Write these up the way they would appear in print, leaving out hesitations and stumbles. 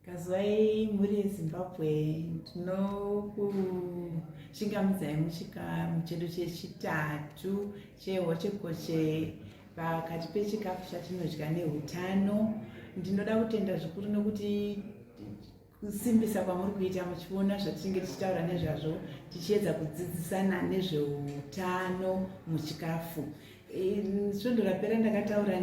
Kazwai muri Zimbabwe tinokushingamudzai muchikafu chedu chechitatu chehochekoche pakati pechikafu chatinodya neutano. Ndinoda kutenda zvikuru nokuti kusimbisa kwamuri kuita muchiona zvatinenge tichitaura nezvazvo tichiedza kudzidzisana nezveutano muchikafu. Svondo rapera ndakataura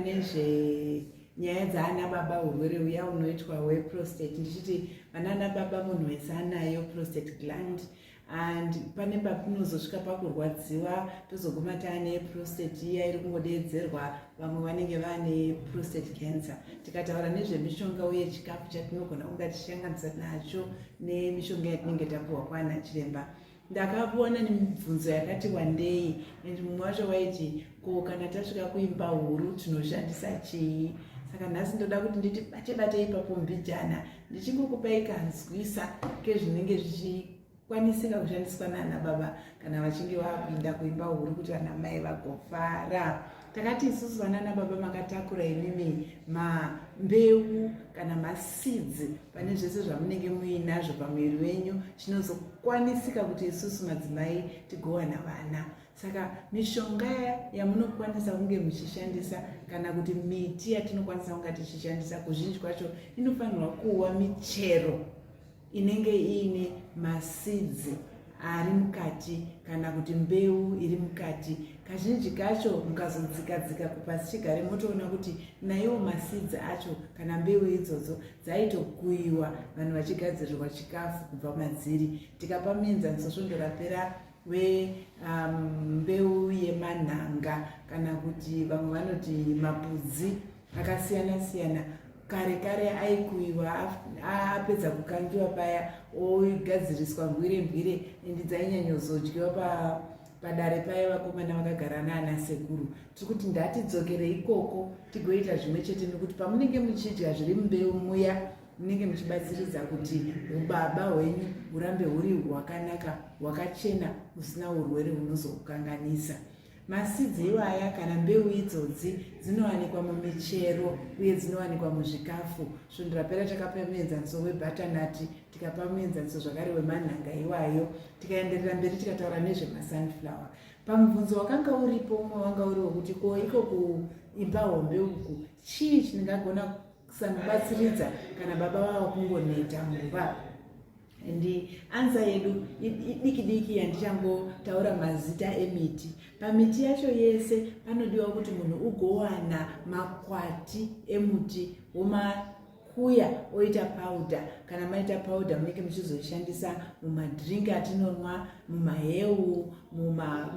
nyaya dzaana baba, urwere uya unoitwa hweprostate. Ndichiti vanana baba munhu wese anayo prostate gland, and pane patinozosvika pakurwadziwa tozoguma taane prostate iya iri kungodeedzerwa, vamwe vanenge vane prostate cancer. Tikataura nezvemishonga uye chikafu chatinogona kunga tichisanganisa nacho nemishonga yatinenge tapuhwa kwana chiremba, ndakaona nemibvunzo yakati wandei, and mumwe wacho waiti ko kana tasvika kuimba huru tinoshandisa chii. Saka nhasi ndoda kuti nditi bate ipapo mbijana ndichingokupai kanzwisa kezvinenge zvichikwanisika kushandiswa naana baba kana vachinge vapinda kuimba huru kuti vana mai vagofara. Takati isusu vanana baba makatakura imimi mbeu kana masidzi pane zvese zvamunenge muinazvo pamwiri wenyu, chinozokwanisika kuti isusu madzimai tigowana vana. Saka mishonga yamunokwanisa kunge muchishandisa kana kuti miti yatinokwanisa kunge tichishandisa kuzhinji kwacho inofanirwa kuwa michero inenge iine masidzi ari mukati kana kuti mbeu iri mukati. Kazhinji kacho mukazodzika kupasi chigare motoona kuti naiwo masidzi acho kana mbeu idzodzo dzaitokuyiwa vanhu vachigadzirirwa chikafu kubva madziri. Tikapa muenzaniso svondo rapera mbeu yemanhanga kana kuti vamwe vanoti mapudzi akasiyana siyana. Kare aikuyiwa, apedza kukangiwa paya ogadziriswa mbwire endi dzainyanyozodyiwa padare paya vakomana vakagara naana sekuru. Tiri kuti ndatidzokere ikoko tigoita zvimwe chete, nekuti pamunenge muchidya zviri mumbeu muya munenge muchibatsiridza kuti ubaba hwenyu hurambe huri hwakanaka, hwakachena, usina urwere hunozokukanganisa. Masidzi iwaya kana mbeu idzodzi dzinowanikwa mumichero uye dzinowanikwa muzvikafu. Svondo rapera takapa muenzaniso webhatanati, tikapa muenzaniso zvakare wemanhanga iwayo, tikaenderera mberi tikataura nezvemasunflower. Pamubvunzo wakanga uripo umwe wanga uri wekuti ko iko kuimba hombe uku chii chiningagona kusamubatsiridza kana baba vavo kungoneta mumba. Ndi anza yedu diki yandichangotaura mazita emiti. Pamiti yacho yese panodiwa kuti munhu ugowana makwati emuti womakuya oita powder. Kana maita powder munenge muchizoishandisa mumadhirink atinonwa, mumaheu,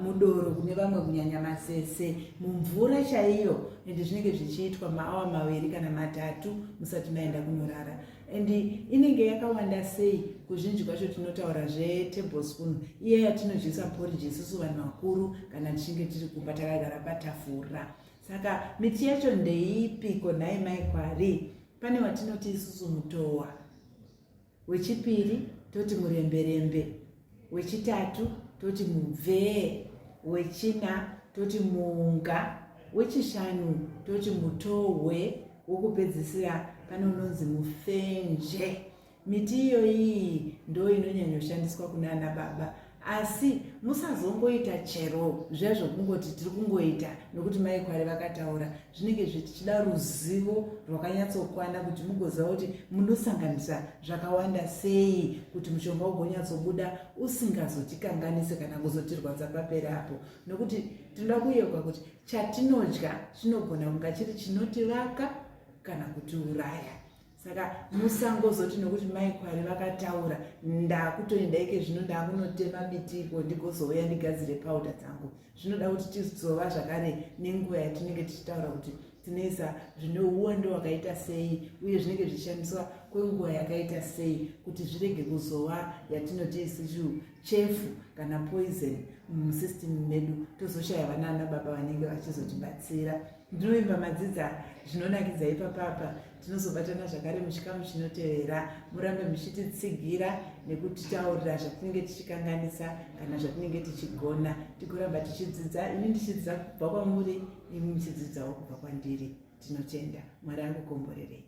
mudoro kune vamwe kunyanya masese, mumvura chaiyo. Ende zvinenge zvichiitwa maawa 2 kana 3 musati maenda kunorara. Endi inenge yakawanda sei. Kuzhinji kwacho tinotaura tablespoon iye yatinodyisa porridge isusu vanhu vakuru kana tichinge tiri kumba takagara patafura. Saka miti yacho ndeipi konhai mai Kwari? Pane watinoti isusu mutowa, wechipiri toti muremberembe, wechitatu toti mubvee, wechina toti muunga, wechishanu toti mutohwe, wokupedzisira pane unonzi mufenje. Miti iyoyi ndo inonyanyoshandiswa kuna ana baba, asi musazongoita chero zvezvo kungoti tiri kungoita nokuti mai Kwari vakataura. Zvinenge zvichida ruzivo rwakanyatsokwana kuti mugoziva kuti munosanganisa zvakawanda sei kuti mushonga ugonyatsobuda usingazotikanganise kana kuzotirwadza paperapo. Nokuti tinoda kuyeuka kuti chatinodya chinogona kunga chiri chinotivaka kana kutiuraya. Saka musangozoti nokuti mai Kwari vakataura ndakutoendaike zvino ndakunotema mitiko ndigozouya ndigadzire powder dzangu. Zvinoda kuti tizova zvakare nenguva yatinenge tichitaura kuti tinoisa zvine uwando hwakaita sei uye zvinenge zvichishandiswa kwenguva yakaita sei kuti zvirege kuzova yatinoti isusu chefu kana poison musystem medu, tozoshaya vanana baba vanenge vachizotibatsira. Ndinoimba madzidza zvinonakidza ipapapa. Tinozobatana zvakare muchikamu chinotevera. Murambe muchititsigira nekutitaurira zvatinenge tichikanganisa kana zvatinenge tichigona. Tigoramba tichidzidza, ini ndichidzidza kubva kwamuri, imi muchidzidzawo kubva kwandiri. Tinotenda. Mwari akukomborerei.